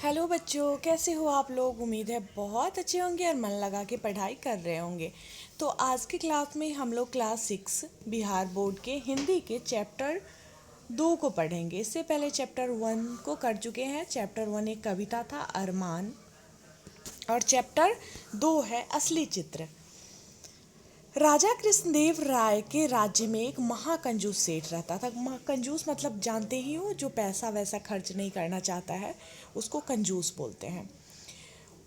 Hello बच्चों, कैसे हो आप लोग। उम्मीद है बहुत अच्छे होंगे और मन लगा के पढ़ाई कर रहे होंगे। तो आज की क्लास में हम लोग क्लास 6 बिहार बोर्ड के हिंदी के चैप्टर 2 को पढ़ेंगे। इससे पहले चैप्टर 1 को कर चुके हैं। चैप्टर 1 एक कविता था, अरमान। और चैप्टर 2 है असली चित्र। राजा कृष्णदेव राय के राज्य में एक महाकंजूस सेठ रहता था। कंजूस मतलब जानते ही हो, जो पैसा वैसा खर्च नहीं करना चाहता है उसको कंजूस बोलते हैं।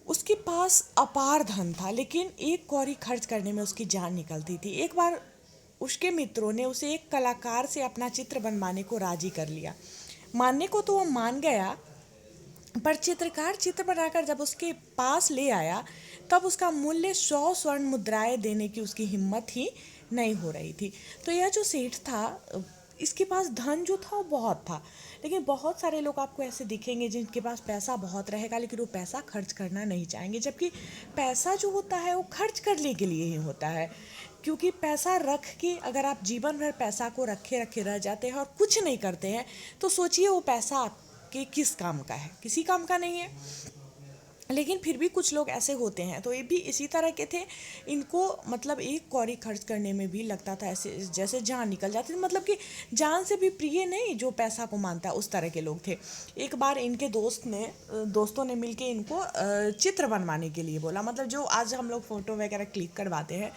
उसके पास अपार धन था, लेकिन एक कौड़ी खर्च करने में उसकी जान निकलती थी। एक बार उसके मित्रों ने उसे एक कलाकार से अपना चित्र बनवाने को राजी कर लिया। मानने को तो वह मान गया, पर चित्रकार चित्र बनाकर जब उसके पास ले आया तब उसका मूल्य 100 स्वर्ण मुद्राएं देने की उसकी हिम्मत ही नहीं हो रही थी। तो यह जो सेठ था, इसके पास धन जो था वो बहुत था। लेकिन बहुत सारे लोग आपको ऐसे दिखेंगे जिनके पास पैसा बहुत रहेगा, लेकिन वो पैसा खर्च करना नहीं चाहेंगे। जबकि पैसा जो होता है वो खर्च करने के लिए ही होता है। क्योंकि पैसा रख के अगर आप जीवन भर पैसा को रखे रखे रह जाते हैं और कुछ नहीं करते हैं, तो सोचिए वो पैसा कि किस काम का है, किसी काम का नहीं है। लेकिन फिर भी कुछ लोग ऐसे होते हैं, तो ये भी इसी तरह के थे। इनको मतलब एक कौड़ी खर्च करने में भी लगता था ऐसे जैसे जान निकल जाती थी। मतलब कि जान से भी प्रिय नहीं जो पैसा को मानता है, उस तरह के लोग थे। एक बार इनके दोस्तों ने मिलके इनको चित्र बनवाने के लिए बोला। मतलब जो आज हम लोग फ़ोटो वगैरह क्लिक करवाते हैं,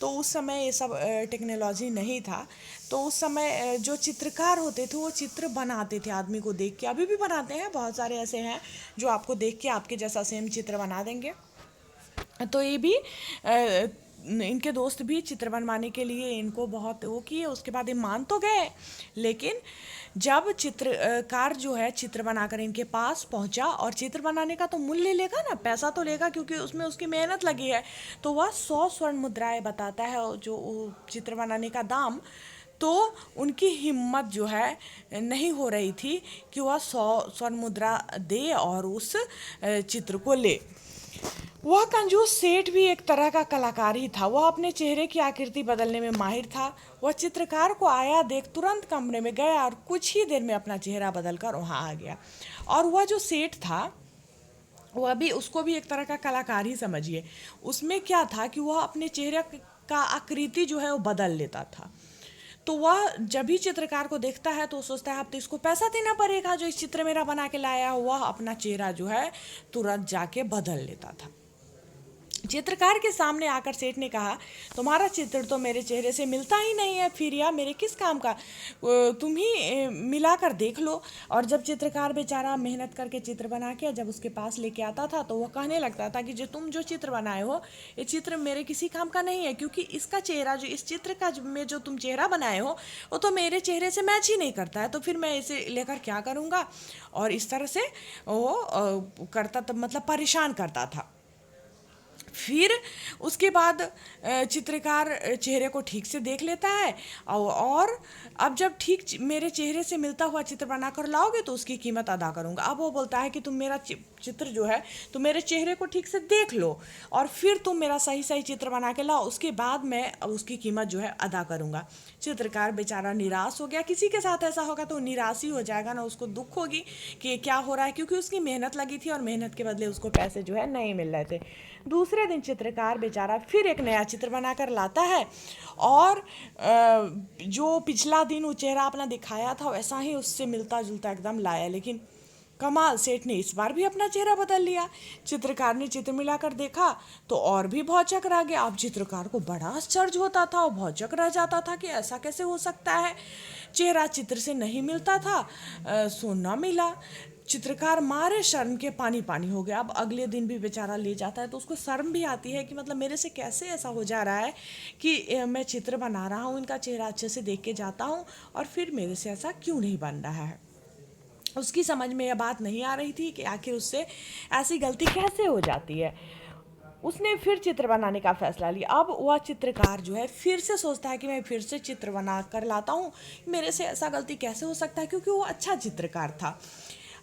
तो उस समय ये सब टेक्नोलॉजी नहीं था। तो उस समय जो चित्रकार होते थे वो चित्र बनाते थे आदमी को देख के। अभी भी बनाते हैं, बहुत सारे ऐसे हैं जो आपको देख के आपके जैसा सेम चित्र बना देंगे। तो ये भी इनके दोस्त भी चित्र बनवाने के लिए इनको बहुत वो किए। उसके बाद ये मान तो गए, लेकिन जब चित्रकार जो है चित्र बनाकर इनके पास पहुंचा, और चित्र बनाने का तो मूल्य लेगा ना, पैसा तो लेगा क्योंकि उसमें उसकी मेहनत लगी है, तो वह 100 स्वर्ण मुद्राएं बताता है जो चित्र बनाने का दाम। तो उनकी हिम्मत जो है नहीं हो रही थी कि वह 100 स्वर्ण मुद्रा दे और उस चित्र को ले। वह कंजूस सेठ भी एक तरह का कलाकार ही था। वह अपने चेहरे की आकृति बदलने में माहिर था। वह चित्रकार को आया देख तुरंत कमरे में गया और कुछ ही देर में अपना चेहरा बदलकर वहाँ आ गया। और वह जो सेठ था वह भी, उसको भी एक तरह का कलाकार ही समझिए। उसमें क्या था कि वह अपने चेहरे का आकृति जो है वो बदल लेता था। तो वह जब भी चित्रकार को देखता है तो सोचता है अब तो इसको पैसा देना पड़ेगा, जो इस चित्र मेरा बना के लाया हुआ। अपना चेहरा जो है तुरंत जाके बदल लेता था। चित्रकार के सामने आकर सेठ ने कहा, तुम्हारा चित्र तो मेरे चेहरे से मिलता ही नहीं है, फिर यह मेरे किस काम का, तुम ही मिला कर देख लो। और जब चित्रकार बेचारा मेहनत करके चित्र बना के जब उसके पास लेके आता था, तो वह कहने लगता था कि जो चित्र बनाए हो, ये चित्र मेरे किसी काम का नहीं है, क्योंकि इसका चेहरा जो इस चित्र का में जो तुम चेहरा बनाए हो वो तो मेरे चेहरे से मैच ही नहीं करता है, तो फिर मैं इसे लेकर क्या करूँगा। और इस तरह से वो करता, तब मतलब परेशान करता था। फिर उसके बाद चित्रकार चेहरे को ठीक से देख लेता है, और अब जब ठीक मेरे चेहरे से मिलता हुआ चित्र बना कर लाओगे तो उसकी कीमत अदा करूँगा। अब वो बोलता है कि तुम मेरा चित्र जो है तुम मेरे चेहरे को ठीक से देख लो और फिर तुम मेरा सही सही चित्र बना के लाओ, उसके बाद मैं उसकी कीमत जो है अदा करूँगा। चित्रकार बेचारा निराश हो गया। किसी के साथ ऐसा होगा तो निराश ही हो जाएगा ना, उसको दुख होगी कि क्या हो रहा है, क्योंकि उसकी मेहनत लगी थी और मेहनत के बदले उसको पैसे जो है नहीं मिल रहे थे। दूसरे दिन चित्रकार बेचारा फिर एक नया चित्र बनाकर लाता है, और जो पिछला दिन वो चेहरा अपना दिखाया था वैसा ही उससे मिलता जुलता एकदम लाया। लेकिन कमाल, सेठ ने इस बार भी अपना चेहरा बदल लिया। चित्रकार ने चित्र मिलाकर देखा तो और भी भौचक रह गया। अब चित्रकार को बड़ा आश्चर्य होता था, और भौचक रह जाता था कि ऐसा कैसे हो सकता है। चेहरा चित्र से नहीं मिलता था, सोना मिला। चित्रकार मारे शर्म के पानी पानी हो गया। अब अगले दिन भी बेचारा ले जाता है तो उसको शर्म भी आती है कि मतलब मेरे से कैसे ऐसा हो जा रहा है कि मैं चित्र बना रहा हूँ, इनका चेहरा अच्छे से देख के जाता हूँ, और फिर मेरे से ऐसा क्यों नहीं बन रहा है। उसकी समझ में यह बात नहीं आ रही थी कि आखिर उससे ऐसी गलती कैसे हो जाती है। उसने फिर चित्र बनाने का फैसला लिया। अब वह चित्रकार जो है फिर से सोचता है कि मैं फिर से चित्र बना कर लाता हूँ, मेरे से ऐसा गलती कैसे हो सकता है, क्योंकि वो अच्छा चित्रकार था।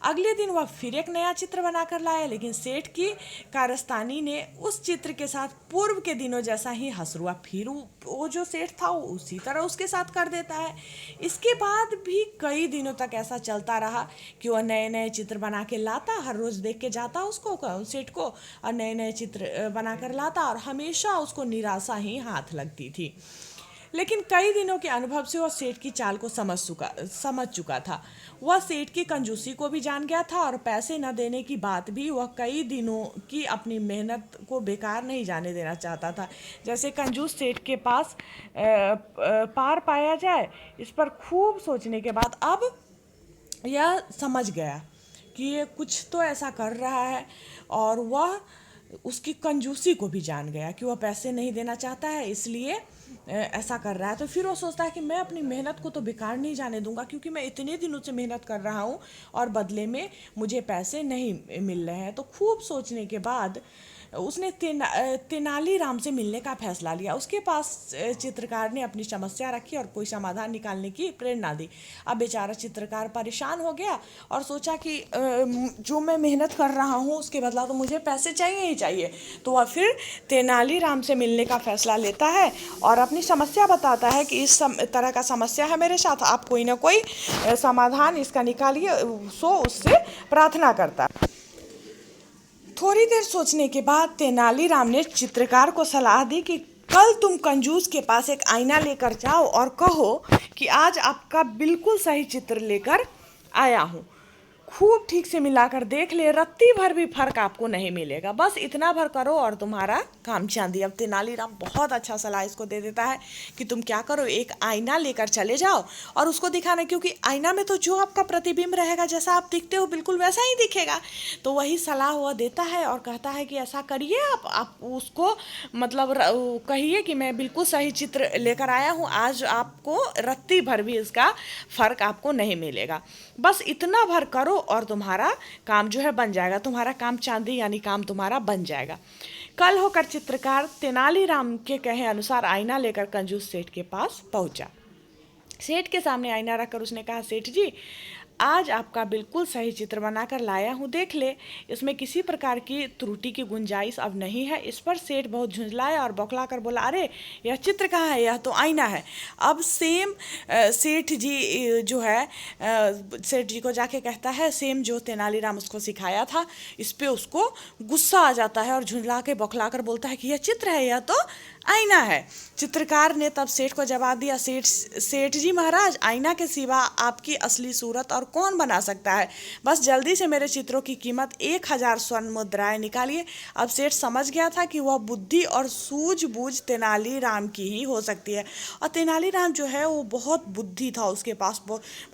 अगले दिन वह फिर एक नया चित्र बनाकर लाया, लेकिन सेठ की कारस्तानी ने उस चित्र के साथ पूर्व के दिनों जैसा ही हंसरुआ फिर वो जो सेठ था वो उसी तरह उसके साथ कर देता है। इसके बाद भी कई दिनों तक ऐसा चलता रहा कि वह नए नए चित्र बना के लाता, हर रोज़ देख के जाता उसको सेठ को, और नए नए चित्र बना कर लाता, और हमेशा उसको निराशा ही हाथ लगती थी। लेकिन कई दिनों के अनुभव से वह सेठ की चाल को समझ चुका था। वह सेठ की कंजूसी को भी जान गया था, और पैसे न देने की बात भी वह कई दिनों की अपनी मेहनत को बेकार नहीं जाने देना चाहता था। जैसे कंजूस सेठ के पास पार पाया जाए, इस पर खूब सोचने के बाद अब यह समझ गया कि ये कुछ तो ऐसा कर रहा है, और वह उसकी कंजूसी को भी जान गया कि वह पैसे नहीं देना चाहता है, इसलिए ऐसा कर रहा है। तो फिर वो सोचता है कि मैं अपनी मेहनत को तो बेकार नहीं जाने दूंगा, क्योंकि मैं इतने दिनों से मेहनत कर रहा हूँ और बदले में मुझे पैसे नहीं मिल रहे हैं। तो खूब सोचने के बाद उसने तेनालीराम से मिलने का फैसला लिया। उसके पास चित्रकार ने अपनी समस्या रखी और कोई समाधान निकालने की प्रेरणा दी। अब बेचारा चित्रकार परेशान हो गया और सोचा कि जो मैं मेहनत कर रहा हूँ उसके बदला तो मुझे पैसे चाहिए ही चाहिए। तो वह फिर तेनालीराम से मिलने का फैसला लेता है और अपनी समस्या बताता है कि इस तरह का समस्या है मेरे साथ, आप कोई ना कोई समाधान इसका निकालिए। सो उससे प्रार्थना करता है। थोड़ी देर सोचने के बाद तेनालीराम ने चित्रकार को सलाह दी कि कल तुम कंजूस के पास एक आईना लेकर जाओ और कहो कि आज आपका बिल्कुल सही चित्र लेकर आया हूँ। खूब ठीक से मिलाकर देख ले, रत्ती भर भी फर्क आपको नहीं मिलेगा। बस इतना भर करो और तुम्हारा काम चांदी। अब तेनालीराम बहुत अच्छा सलाह इसको दे देता है कि तुम क्या करो, एक आईना लेकर चले जाओ और उसको दिखाना, क्योंकि आईना में तो जो आपका प्रतिबिंब रहेगा, जैसा आप दिखते हो बिल्कुल वैसा ही दिखेगा। तो वही सलाह वह देता है और कहता है कि ऐसा करिए, आप उसको मतलब कहिए कि मैं बिल्कुल सही चित्र लेकर आया हूँ, आज आपको रत्ती भर भी इसका फर्क आपको नहीं मिलेगा। बस इतना भर करो और तुम्हारा काम जो है बन जाएगा, तुम्हारा काम चांदी यानी काम तुम्हारा बन जाएगा। कल होकर चित्रकार तेनालीराम के कहे अनुसार आईना लेकर कंजूस सेठ के पास पहुंचा। सेठ के सामने आईना रखकर उसने कहा, सेठ जी आज आपका बिल्कुल सही चित्र बनाकर लाया हूँ, देख ले, इसमें किसी प्रकार की त्रुटि की गुंजाइश अब नहीं है। इस पर सेठ बहुत झुंझलाया और बौखला कर बोला, अरे यह चित्र कहाँ है, यह तो आईना है। अब सेम सेठ जी जो है सेठ जी को जाके कहता है सेम जो तेनालीराम उसको सिखाया था। इस पर उसको गुस्सा आ जाता है और झुंझला के बौखला कर बोलता है कि यह चित्र है, यह तो आईना है। चित्रकार ने तब सेठ को जवाब दिया, सेठ जी महाराज, आईना के सिवा आपकी असली सूरत और कौन बना सकता है। बस जल्दी से मेरे चित्रों की कीमत 1000 स्वर्ण मुद्राएं निकालिए। अब सेठ समझ गया था कि वह बुद्धि और सूझबूझ तेनालीराम की ही हो सकती है। और तेनालीराम जो है वो बहुत बुद्धि था उसके पास,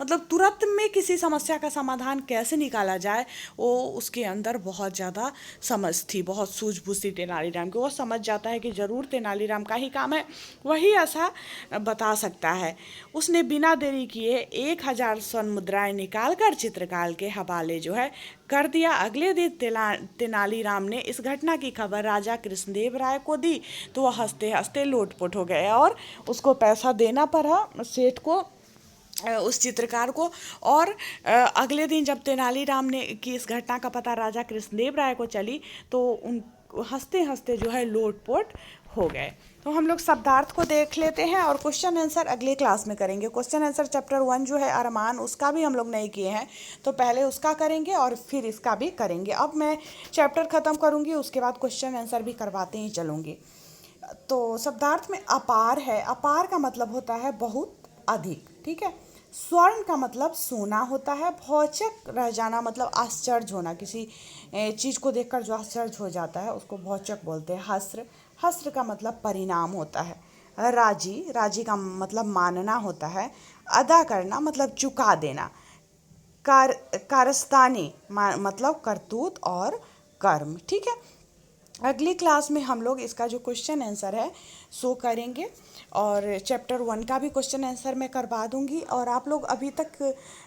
मतलब तुरंत में किसी समस्या का समाधान कैसे निकाला जाए वो उसके अंदर बहुत ज़्यादा समझ थी, बहुत सूझबूझ थी तेनालीराम की। वो समझ जाता है कि ज़रूर तेनालीराम का ही काम है, वही ऐसा बता सकता है। उसने बिना देरी किए 1000 स्वर्ण मुद्राएं निकालकर चित्रकार के हवाले जो है कर दिया। अगले दिन तेनालीराम ने इस घटना की खबर राजा कृष्णदेव राय को दी तो वह हंसते हंसते लोटपोट हो गए और उसको पैसा देना पड़ा सेठ को, उस चित्रकार को। और अगले दिन जब तेनालीराम ने की इस घटना का पता राजा कृष्णदेव राय को चली तो उन हंसते हंसते जो है लोटपोट हो गए। तो हम लोग शब्दार्थ को देख लेते हैं और क्वेश्चन आंसर अगले क्लास में करेंगे। क्वेश्चन आंसर चैप्टर 1 जो है अरमान, उसका भी हम लोग नहीं किए हैं, तो पहले उसका करेंगे और फिर इसका भी करेंगे। अब मैं चैप्टर ख़त्म करूँगी, उसके बाद क्वेश्चन आंसर भी करवाते ही चलूँगी। तो शब्दार्थ में अपार है, अपार का मतलब होता है बहुत अधिक, ठीक है। स्वर्ण का मतलब सोना होता है। भौचक रह जाना मतलब आश्चर्य होना, किसी चीज़ को देखकर जो आश्चर्य हो जाता है उसको भौचक बोलते हैं। हस्र, हस्र का मतलब परिणाम होता है। राजी, राजी का मतलब मानना होता है। अदा करना मतलब चुका देना। कारस्तानी मतलब करतूत और कर्म, ठीक है। अगली क्लास में हम लोग इसका जो क्वेश्चन आंसर है सो करेंगे और चैप्टर 1 का भी क्वेश्चन आंसर मैं करवा दूंगी। और आप लोग अभी तक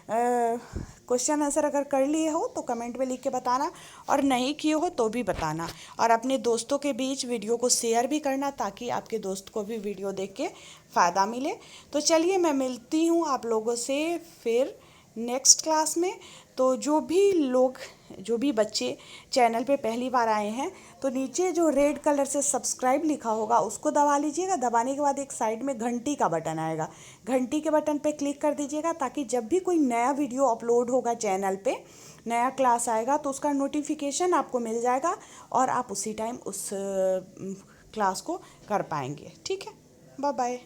क्वेश्चन आंसर अगर कर लिए हो तो कमेंट में लिख के बताना, और नहीं किए हो तो भी बताना। और अपने दोस्तों के बीच वीडियो को शेयर भी करना ताकि आपके दोस्त को भी वीडियो देख के फ़ायदा मिले। तो चलिए मैं मिलती हूँ आप लोगों से फिर नेक्स्ट क्लास में। तो जो भी बच्चे चैनल पे पहली बार आए हैं तो नीचे जो रेड कलर से सब्सक्राइब लिखा होगा उसको दबा लीजिएगा। दबाने के बाद एक साइड में घंटी का बटन आएगा, घंटी के बटन पे क्लिक कर दीजिएगा ताकि जब भी कोई नया वीडियो अपलोड होगा चैनल पे, नया क्लास आएगा तो उसका नोटिफिकेशन आपको मिल जाएगा और आप उसी टाइम उस क्लास को कर पाएंगे। ठीक है, बाय बाय।